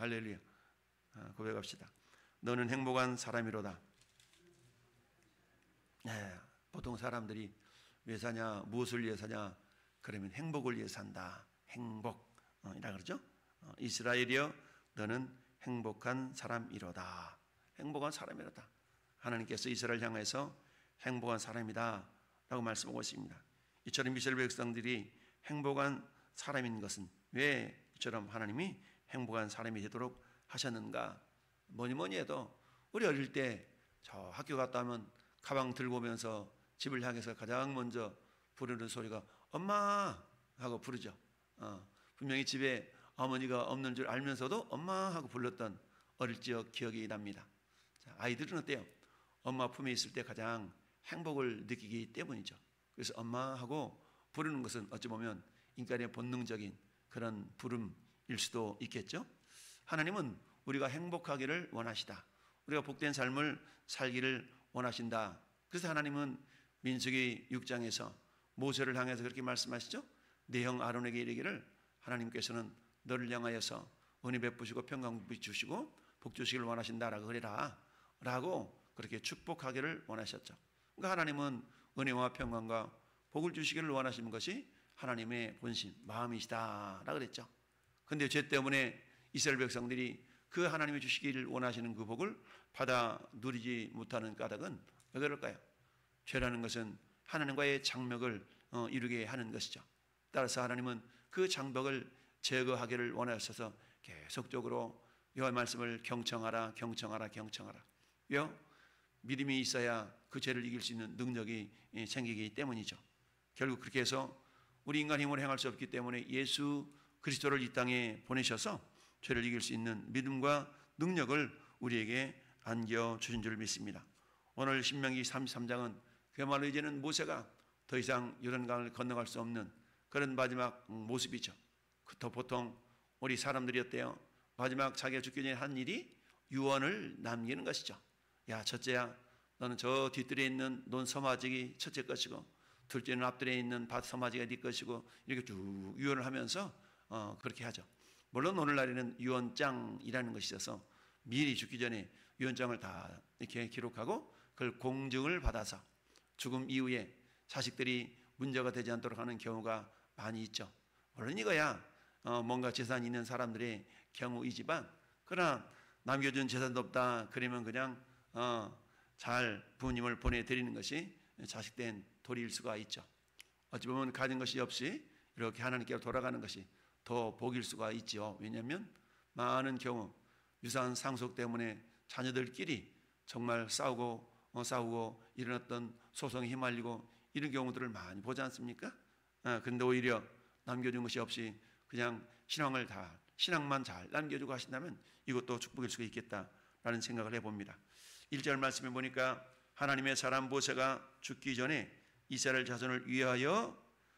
할렐루야. 고백합시다. 너는 행복한 사람이로다. 네, 보통 사람들이 왜 사냐, 무엇을 위해 사냐, 그러면 행복을 위해 산다. 행복이라 그러죠. 이스라엘이여 너는 행복한 사람이로다. 행복한 사람이로다. 하나님께서 이스라엘 향해서 행복한 사람이다 라고 말씀하고 있습니다. 이처럼 이스라엘 백성들이 행복한 사람인 것은 왜 이처럼 하나님이 행복한 사람이 되도록 하셨는가? 뭐니 해도 우리 어릴 때 저 학교 갔다 오면 가방 들고 오면서 집을 향해서 가장 먼저 부르는 소리가 엄마 하고 부르죠. 분명히 집에 어머니가 없는 줄 알면서도 엄마 하고 불렀던 어릴 적 기억이 납니다. 자, 아이들은 어때요? 엄마 품에 있을 때 가장 행복을 느끼기 때문이죠. 그래서 엄마 하고 부르는 것은 어찌 보면 인간의 본능적인 그런 부름일 수도 있겠죠. 하나님은 우리가 행복하기를 원하시다. 우리가 복된 삶을 살기를 원하신다. 그래서 하나님은 민수기 6장에서 모세를 향해서 그렇게 말씀하시죠. 내 형 아론에게 이르기를 하나님께서는 너를 향하여서 은혜 베푸시고 평강 주시고 복 주시기를 원하신다라고 그래라 라고 그렇게 축복하기를 원하셨죠. 그러니까 하나님은 은혜와 평강과 복을 주시기를 원하시는 것이 하나님의 본심, 마음이시다 라고 그랬죠. 그런데 죄 때문에 이스라엘 백성들이 그 하나님이 주시기를 원하시는 그 복을 받아 누리지 못하는 까닭은 왜 그럴까요? 죄라는 것은 하나님과의 장벽을 이루게 하는 것이죠. 따라서 하나님은 그 장벽을 제거하기를 원하셔서 계속적으로 여호와의 말씀을 경청하라. 왜요? 믿음이 있어야 그 죄를 이길 수 있는 능력이 생기기 때문이죠. 결국 그렇게 해서 우리 인간 힘으로 행할 수 없기 때문에 예수 그리스도를 이 땅에 보내셔서 죄를 이길 수 있는 믿음과 능력을 우리에게 안겨주신 줄 믿습니다. 오늘 신명기 33장은 그야말로 이제는 모세가 더 이상 요단강을 건너갈 수 없는 그런 마지막 모습이죠. 더 보통 우리 사람들이 어때요? 마지막 자기가 죽기 전에 한 일이 유언을 남기는 것이죠. 야, 첫째야, 너는 저 뒤뜰에 있는 논 서마지기 첫째 것이고, 둘째는 앞뜰에 있는 밭 서마지기가 네 것이고, 이렇게 쭉 유언을 하면서 그렇게 하죠. 물론 오늘날에는 유언장이라는 것이 있어서 미리 죽기 전에 유언장을 다 이렇게 기록하고 그걸 공증을 받아서 죽음 이후에 자식들이 문제가 되지 않도록 하는 경우가 많이 있죠. 물론 이거야 뭔가 재산이 있는 사람들의 경우이지만, 그러나 남겨준 재산도 없다 그러면 그냥 잘 부모님을 보내드리는 것이 자식된 도리일 수가 있죠. 어찌 보면 가진 것이 없이 이렇게 하나님께로 돌아가는 것이 더 복일 수가 있죠. 왜냐하면 많은 경우 유산 상속 때문에 자녀들끼리 정말 싸우고 이런 어떤 소송에 휘말리고 이런 경우들을 많이 보지 않습니까? 근데 오히려 남겨준 것이 없이 그냥 신앙만 잘 남겨주고 하신다면 이것도 축복일 수가 있겠다라는 생각을 해봅니다. 1절 말씀에 보니까 하나님의 사람 모세가 죽기 전에 이스라엘 자손을 위하여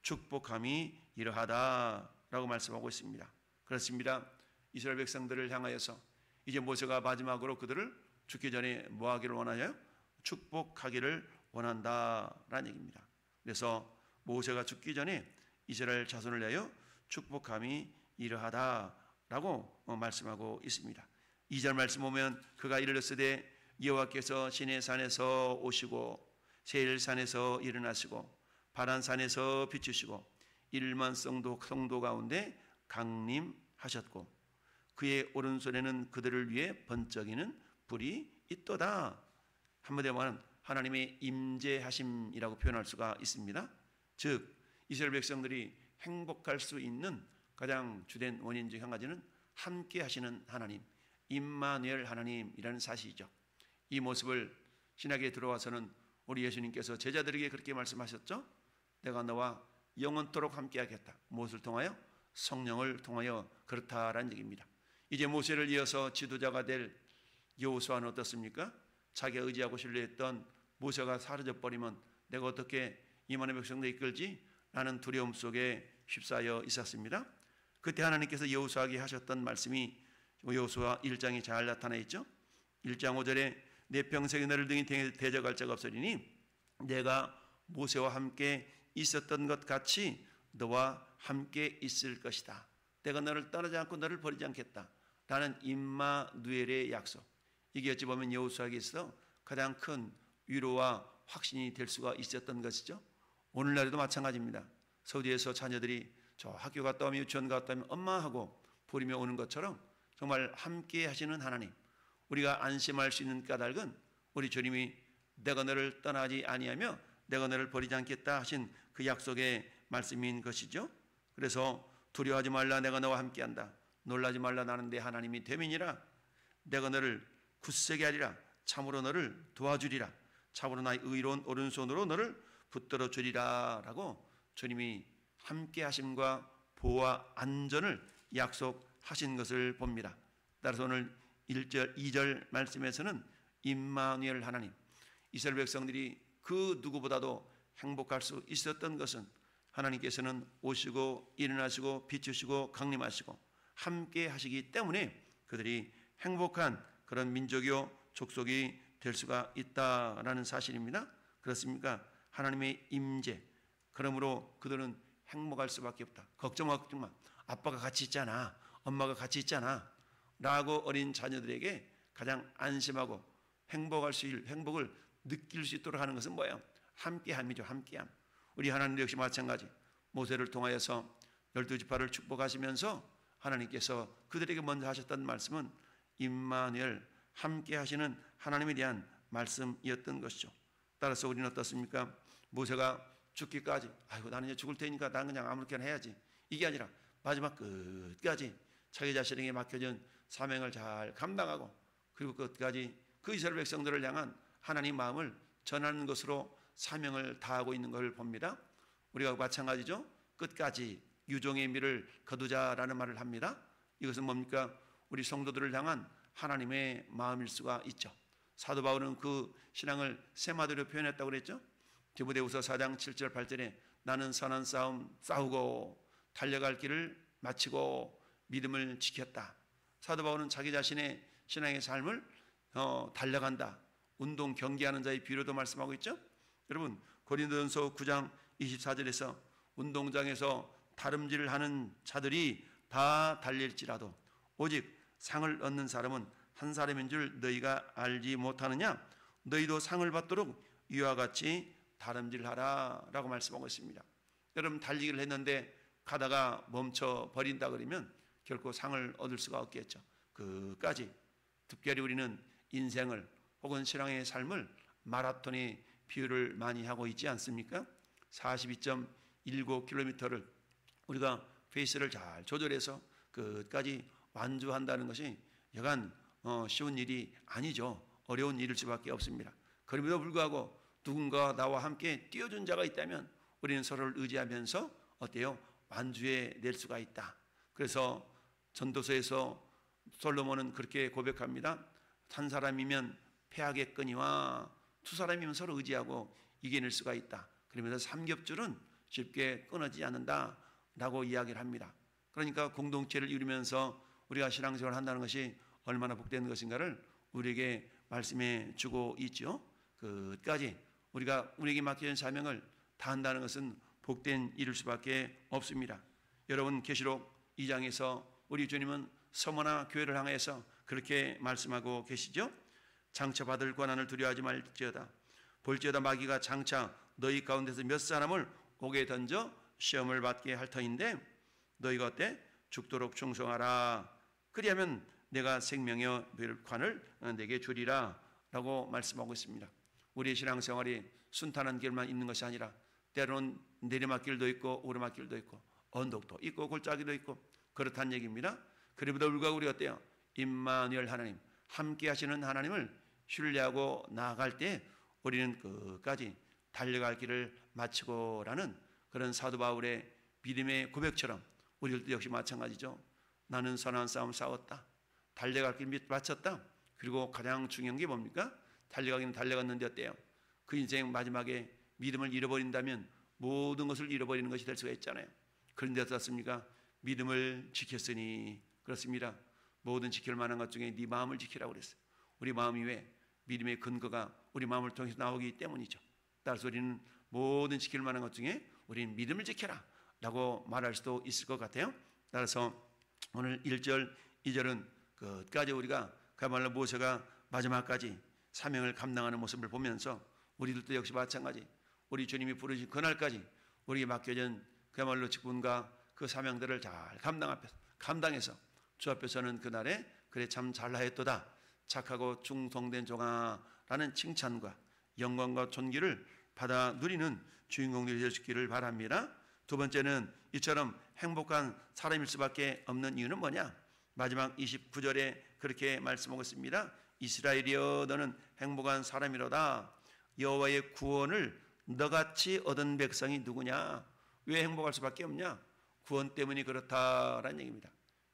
축복함이 이러하다 라고 말씀하고 있습니다. 그렇습니다. 이스라엘 백성들을 향하여서 이제 모세가 마지막으로 그들을 죽기 전에 뭐 하기를 원하냐? 축복하기를 원한다라는 얘기입니다. 그래서 모세가 죽기 전에 이스라엘 자손을 위하여 축복함이 이러하다라고 말씀하고 있습니다. 2절 말씀 보면 그가 이르렀으되 여호와께서 시내산에서 오시고 세일산에서 일어나시고 바란산에서 비추시고 1만 성도 가운데 강림하셨고 그의 오른손에는 그들을 위해 번쩍이는 불이 있도다. 한마디로 말하면 하나님의 임재하심이라고 표현할 수가 있습니다. 즉 이스라엘 백성들이 행복할 수 있는 가장 주된 원인 중 한 가지는 함께 하시는 하나님, 임마누엘 하나님이라는 사실이죠. 이 모습을 신약에 들어와서는 우리 예수님께서 제자들에게 그렇게 말씀하셨죠. 내가 너와 영원토록 함께 하겠다. 무엇을 통하여? 성령을 통하여 그렇다라는 얘기입니다. 이제 모세를 이어서 지도자가 될 여호수아는 어떻습니까? 자기가 의지하고 신뢰했던 모세가 사라져버리면 내가 어떻게 이만의 백성들 이끌지? 라는 두려움 속에 휩싸여 있었습니다. 그때 하나님께서 여호수아에게 하셨던 말씀이 여호수아 1장에 잘 나타나 있죠. 1장 5절에 내 평생에 너를 등에 대적할 자가 없으리니 내가 모세와 함께 있었던 것 같이 너와 함께 있을 것이다. 내가 너를 떠나지 않고 너를 버리지 않겠다 라는 임마누엘의 약속. 이게 어찌 보면 여호수아에게서 가장 큰 위로와 확신이 될 수가 있었던 것이죠. 오늘날에도 마찬가지입니다. 서울에서 자녀들이 저 학교 갔다 오면 유치원 갔다 오면 엄마하고 부르며 오는 것처럼 정말 함께 하시는 하나님, 우리가 안심할 수 있는 까닭은 우리 주님이 내가 너를 떠나지 아니하며 내가 너를 버리지 않겠다 하신 그 약속의 말씀인 것이죠. 그래서 두려워하지 말라, 내가 너와 함께한다. 놀라지 말라, 나는 내 하나님이 됨이니라. 내가 너를 굳세게 하리라. 참으로 너를 도와주리라. 참으로 나의 의로운 오른손으로 너를 붙들어 주리라 라고 주님이 함께 하심과 보호와 안전을 약속하신 것을 봅니다. 따라서 오늘 1절 2절 말씀에서는 임마누엘 하나님, 이스라엘 백성들이 그 누구보다도 행복할 수 있었던 것은 하나님께서는 오시고 일어나시고 비추시고 강림하시고 함께 하시기 때문에 그들이 행복한 그런 민족이요 족속이 될 수가 있다라는 사실입니다. 그렇습니까? 하나님의 임재, 그러므로 그들은 행복할 수밖에 없다. 걱정하지 마. 아빠가 같이 있잖아. 엄마가 같이 있잖아. 라고 어린 자녀들에게 가장 안심하고 행복을 느낄 수 있도록 하는 것은 뭐예요? 함께함이죠. 함께함. 우리 하나님 역시 마찬가지. 모세를 통하여서 12지파를 축복하시면서 하나님께서 그들에게 먼저 하셨던 말씀은 임마누엘, 함께 하시는 하나님에 대한 말씀이었던 것이죠. 따라서 우리는 어떻습니까? 모세가 죽기까지 아이고 나는 이제 죽을 테니까 나는 그냥 아무렇게나 해야지, 이게 아니라 마지막 끝까지 자기 자신에게 맡겨진 사명을 잘 감당하고 그리고 끝까지 그 이스라엘 백성들을 향한 하나님 마음을 전하는 것으로 사명을 다하고 있는 것을 봅니다. 우리가 마찬가지죠. 끝까지 유종의 미를 거두자라는 말을 합니다. 이것은 뭡니까? 우리 성도들을 향한 하나님의 마음일 수가 있죠. 사도 바울은 그 신앙을 세 마디로 표현했다고 그랬죠. 디모데후서 4장 7절 8절에 나는 선한 싸움 싸우고 달려갈 길을 마치고 믿음을 지켰다. 사도 바울은 자기 자신의 신앙의 삶을 달려간다, 운동 경기하는 자의 비유로도 말씀하고 있죠. 여러분 고린도전서 9장 24절에서 운동장에서 다름질을 하는 자들이 다 달릴지라도 오직 상을 얻는 사람은 한 사람인 줄 너희가 알지 못하느냐? 너희도 상을 받도록 이와 같이 다름질하라 라고 말씀하고 있습니다. 여러분 달리기를 했는데 가다가 멈춰 버린다 그러면 결코 상을 얻을 수가 없겠죠. 끝까지. 특별히 우리는 인생을 혹은 신앙의 삶을 마라톤의 비유를 많이 하고 있지 않습니까? 42.19km를 우리가 페이스를 잘 조절해서 끝까지 완주한다는 것이 여간 쉬운 일이 아니죠. 어려운 일일 수밖에 없습니다. 그럼에도 불구하고 누군가 나와 함께 뛰어준 자가 있다면 우리는 서로를 의지하면서 어때요? 완주해 낼 수가 있다. 그래서 전도서에서 솔로몬은 그렇게 고백합니다. 한 사람이면 패하겠거니와 두 사람이면 서로 의지하고 이겨낼 수가 있다. 그러면서 삼겹줄은 쉽게 끊어지지 않는다 라고 이야기를 합니다. 그러니까 공동체를 이루면서 우리가 신앙생활을 한다는 것이 얼마나 복된 것인가를 우리에게 말씀해 주고 있죠. 끝까지 우리에게 맡겨진 사명을 다한다는 것은 복된 일일 수밖에 없습니다. 여러분 계시록 2장에서 우리 주님은 서머나 교회를 향해서 그렇게 말씀하고 계시죠. 장차 받을 고난을 두려워하지 말지어다. 볼지어다 마귀가 장차 너희 가운데서 몇 사람을 옥에 던져 시험을 받게 할 터인데 너희가 어때? 죽도록 충성하라. 그리하면 내가 생명의 멸관을 내게 주리라 라고 말씀하고 있습니다. 우리의 신앙생활이 순탄한 길만 있는 것이 아니라 때로는 내리막길도 있고 오르막길도 있고 언덕도 있고 골짜기도 있고 그렇다는 얘기입니다. 그럼에도 불구하고 우리가 어때요? 임마누엘 하나님, 함께 하시는 하나님을 신뢰하고 나아갈 때 우리는 끝까지 달려갈 길을 마치고라는 그런 사도 바울의 믿음의 고백처럼 우리들도 역시 마찬가지죠. 나는 선한 싸움 싸웠다. 달려갈 길 마쳤다. 그리고 가장 중요한 게 뭡니까? 달려가기는 달려갔는데 어때요? 그 인생 마지막에 믿음을 잃어버린다면 모든 것을 잃어버리는 것이 될 수가 있잖아요. 그런데 어떻습니까? 믿음을 지켰으니 그렇습니다. 모든 지킬 만한 것 중에 네 마음을 지키라고 그랬어요. 우리 마음이 왜? 믿음의 근거가 우리 마음을 통해서 나오기 때문이죠. 따라서 우리는 모든 지킬 만한 것 중에 우리는 믿음을 지켜라 라고 말할 수도 있을 것 같아요. 따라서 오늘 1절 2절은 끝까지 우리가 그야말로 모세가 마지막까지 사명을 감당하는 모습을 보면서 우리들도 역시 마찬가지 우리 주님이 부르신 그날까지 우리에게 맡겨진 그야말로 직분과 그 사명들을 잘 감당해서 주 앞에서는 그날에 그래 참 잘하였도다 착하고 충성된 종아라는 칭찬과 영광과 존귀를 받아 누리는 주인공들이 되시기를 바랍니다. 두 번째는 이처럼 행복한 사람일 수밖에 없는 이유는 뭐냐? 마지막 29절에 그렇게 말씀하고 있습니다. 이스라엘이여 너는 행복한 사람이로다. 여호와의 구원을 너같이 얻은 백성이 누구냐? 왜 행복할 수밖에 없냐? 구원 때문이 그렇다라는 얘기입니다.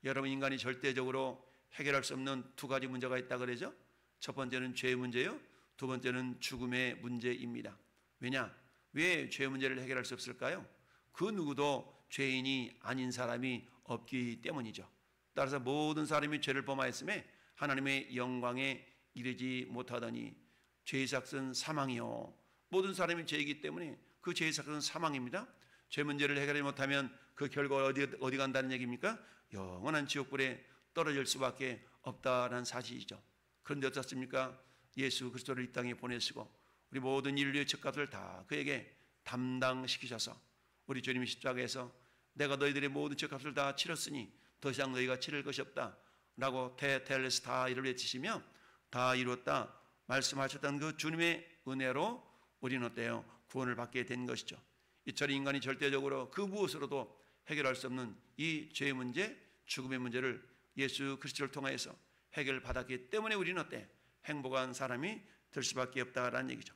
여러분 인간이 절대적으로 해결할 수 없는 두 가지 문제가 있다 그러죠. 첫 번째는 죄의 문제요. 두 번째는 죽음의 문제입니다. 왜냐? 왜 죄의 문제를 해결할 수 없을까요? 그 누구도 죄인이 아닌 사람이 없기 때문이죠. 따라서 모든 사람이 죄를 범하였음에 하나님의 영광에 이르지 못하더니 죄의 삭은 사망이요. 모든 사람이 죄이기 때문에 그 죄의 삭은 사망입니다. 죄 문제를 해결하지 못하면 그 결과가 어디 간다는 얘기입니까? 영원한 지옥불에 떨어질 수밖에 없다는 사실이죠. 그런데 어떻습니까? 예수 그리스도를 이 땅에 보내시고 우리 모든 인류의 죄값을 다 그에게 담당시키셔서 우리 주님이 십자가에서 내가 너희들의 모든 죄값을 다 치렀으니 더 이상 너희가 치를 것이 없다 라고 테텔레스타이를 외치시며 다 이루었다 말씀하셨던 그 주님의 은혜로 우리는 어때요? 구원을 받게 된 것이죠. 이처럼 인간이 절대적으로 그 무엇으로도 해결할 수 없는 이 죄의 문제, 죽음의 문제를 예수 그리스도를 통하여서 해결받았기 때문에 우리는 어때? 행복한 사람이 될 수밖에 없다라는 얘기죠.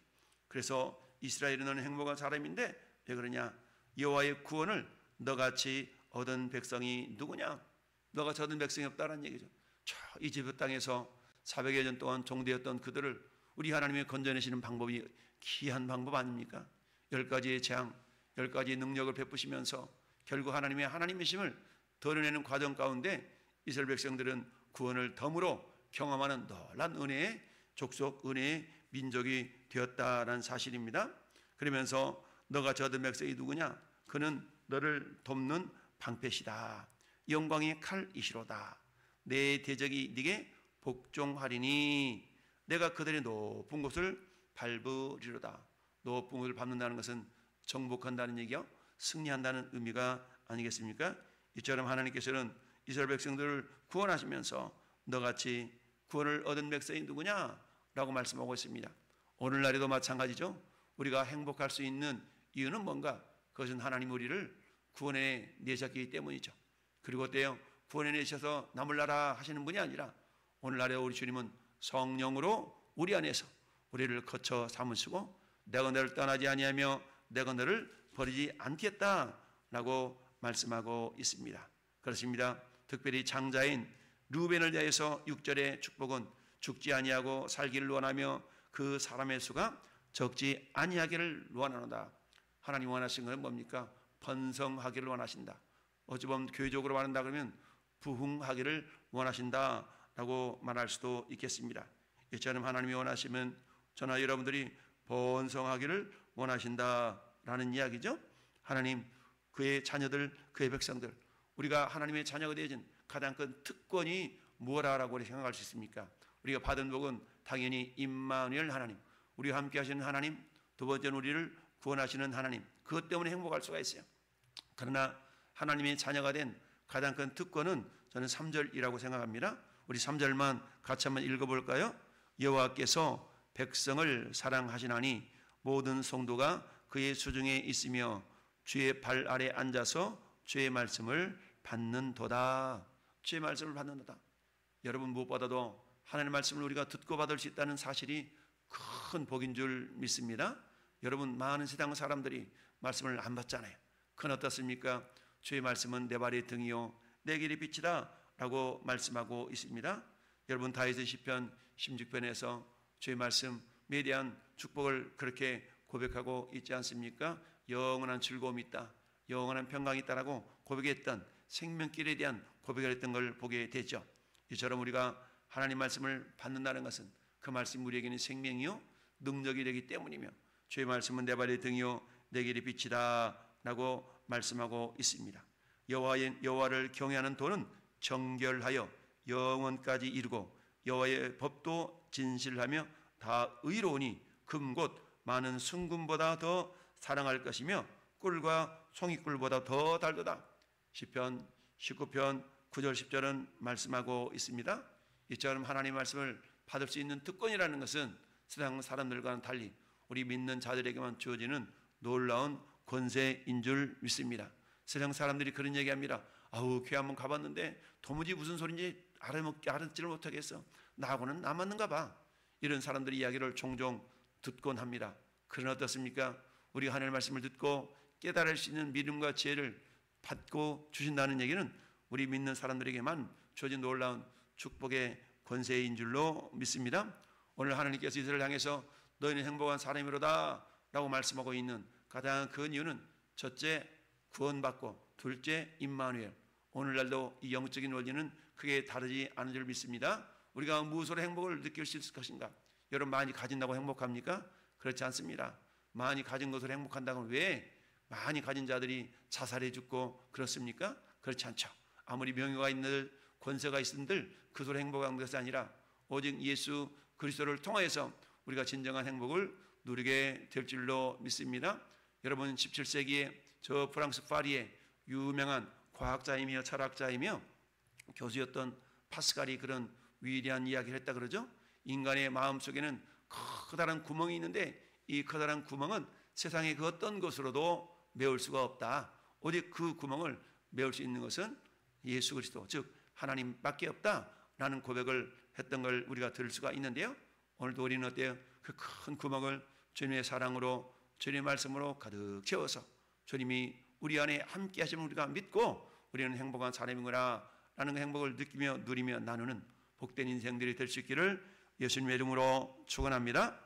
그래서 이스라엘은 너는 행복한 사람인데 왜 그러냐? 여호와의 구원을 너같이 얻은 백성이 누구냐? 너같이 얻은 백성이 없다라는 얘기죠. 저 이집트 땅에서 400여 년 동안 종되었던 그들을 우리 하나님이 건져내시는 방법이 귀한 방법 아닙니까? 10가지의 재앙, 10가지의 능력을 베푸시면서 결국 하나님이심을 드러내는 과정 가운데 이스라엘 백성들은 구원을 덤으로 경험하는 놀란 은혜의 족속, 은혜의 민족이 되었다라는 사실입니다. 그러면서 너같이 얻은 백성이 누구냐? 그는 너를 돕는 방패시다. 영광의 칼이시로다. 내 대적이 네게 복종하리니 내가 그들의 높은 곳을 밟으리로다. 높은 곳을 밟는다는 것은 정복한다는 얘기요, 승리한다는 의미가 아니겠습니까? 이처럼 하나님께서는 이스라엘 백성들을 구원하시면서 너같이 구원을 얻은 백성이 누구냐? 라고 말씀하고 있습니다. 오늘날에도 마찬가지죠. 우리가 행복할 수 있는 이유는 뭔가? 그것은 하나님 우리를 구원해 내셨기 때문이죠. 그리고 어때요? 구원해 내셔서 남을 나라 하시는 분이 아니라 오늘날에 우리 주님은 성령으로 우리 안에서 우리를 거쳐 삼으시고 내가 너를 떠나지 아니하며 내가 너를 버리지 않겠다라고 말씀하고 있습니다. 그렇습니다. 특별히 장자인 르우벤을 대해서 6절의 축복은 죽지 아니하고 살기를 원하며 그 사람의 수가 적지 아니하기를 원하노다. 하나님 원하시는 것은 뭡니까? 번성하기를 원하신다. 어찌 보면 교회적으로 말한다 그러면 부흥하기를 원하신다라고 말할 수도 있겠습니다. 이처럼 하나님이 원하시면 저나 여러분들이 번성하기를 원하신다라는 이야기죠. 하나님, 그의 자녀들, 그의 백성들, 우리가 하나님의 자녀가 되어진 가장 큰 특권이 무엇이라고 생각할 수 있습니까? 우리가 받은 복은 당연히 임마누엘 하나님, 우리와 함께 하시는 하나님, 두 번째는 우리를 구원하시는 하나님, 그것 때문에 행복할 수가 있어요. 그러나 하나님의 자녀가 된 가장 큰 특권은 저는 3절이라고 생각합니다. 우리 3절만 같이 한번 읽어볼까요? 여호와께서 백성을 사랑하시나니 모든 성도가 그의 수중에 있으며 주의 발 아래 앉아서 주의 말씀을 받는도다. 주의 말씀을 받는도다. 여러분 무엇보다도 하나님의 말씀을 우리가 듣고 받을 수 있다는 사실이 큰 복인 줄 믿습니다. 여러분 많은 세상 사람들이 말씀을 안 받잖아요. 그건 어떻습니까? 주의 말씀은 내 발의 등이요 내 길의 빛이다 라고 말씀하고 있습니다. 여러분 다윗의 시편 16편에서 주의 말씀에 대한 축복을 그렇게 고백하고 있지 않습니까? 영원한 즐거움이 있다, 영원한 평강이 있다라고 고백했던 생명길에 대한 고백을 했던 걸 보게 되죠. 이처럼 우리가 하나님 말씀을 받는다는 것은 그 말씀이 우리에게는 생명이요 능력이 되기 때문이며 주의 말씀은 내 발의 등이요 내 길의 빛이다 라고 말씀하고 있습니다. 여호와를 경외하는 도는 정결하여 영원까지 이루고 여호와의 법도 진실하며 다 의로우니 금곧 많은 순금보다 더 사랑할 것이며 꿀과 송이꿀보다 더 달도다. 시편 19편 9절 10절은 말씀하고 있습니다. 이처럼 하나님의 말씀을 받을 수 있는 특권이라는 것은 세상 사람들과는 달리 우리 믿는 자들에게만 주어지는 놀라운 권세인 줄 믿습니다. 세상 사람들이 그런 얘기합니다. 아우 교회 한번 가봤는데 도무지 무슨 소리인지 알아듣지를 못하겠어. 나하고는 안 맞는가 봐. 이런 사람들의 이야기를 종종 듣곤 합니다. 그러나 어떻습니까? 우리가 하나님의 말씀을 듣고 깨달을 수 있는 믿음과 지혜를 받고 주신다는 얘기는 우리 믿는 사람들에게만 주어진 놀라운 축복의 권세인 줄로 믿습니다. 오늘 하나님께서 이스라엘을 향해서 너희는 행복한 사람이로다 라고 말씀하고 있는 가장 큰 이유는 첫째 구원받고 둘째 임마누엘. 오늘날도 이 영적인 원리는 크게 다르지 않은 줄 믿습니다. 우리가 무엇으로 행복을 느낄 수 있을 것인가? 여러분 많이 가진다고 행복합니까? 그렇지 않습니다. 많이 가진 것으로 행복한다고 왜 많이 가진 자들이 자살해 죽고 그렇습니까? 그렇지 않죠. 아무리 명예가 있는 권세가 있은들 그것으로 행복한 것이 아니라 오직 예수 그리스도를 통하여서 우리가 진정한 행복을 누리게 될 줄로 믿습니다. 여러분 17세기에 저 프랑스 파리의 유명한 과학자이며 철학자이며 교수였던 파스칼이 그런 위대한 이야기를 했다 그러죠. 인간의 마음속에는 커다란 구멍이 있는데 이 커다란 구멍은 세상의 그 어떤 것으로도 메울 수가 없다. 오직 그 구멍을 메울 수 있는 것은 예수 그리스도 즉 하나님밖에 없다라는 고백을 했던 걸 우리가 들을 수가 있는데요. 오늘도 우리는 어때요? 그 큰 구멍을 주님의 사랑으로 주님의 말씀으로 가득 채워서 주님이 우리 안에 함께 하시면 우리가 믿고 우리는 행복한 사람이구나 라는 그 행복을 느끼며 누리며 나누는 복된 인생들이 될 수 있기를 예수님의 이름으로 축원합니다.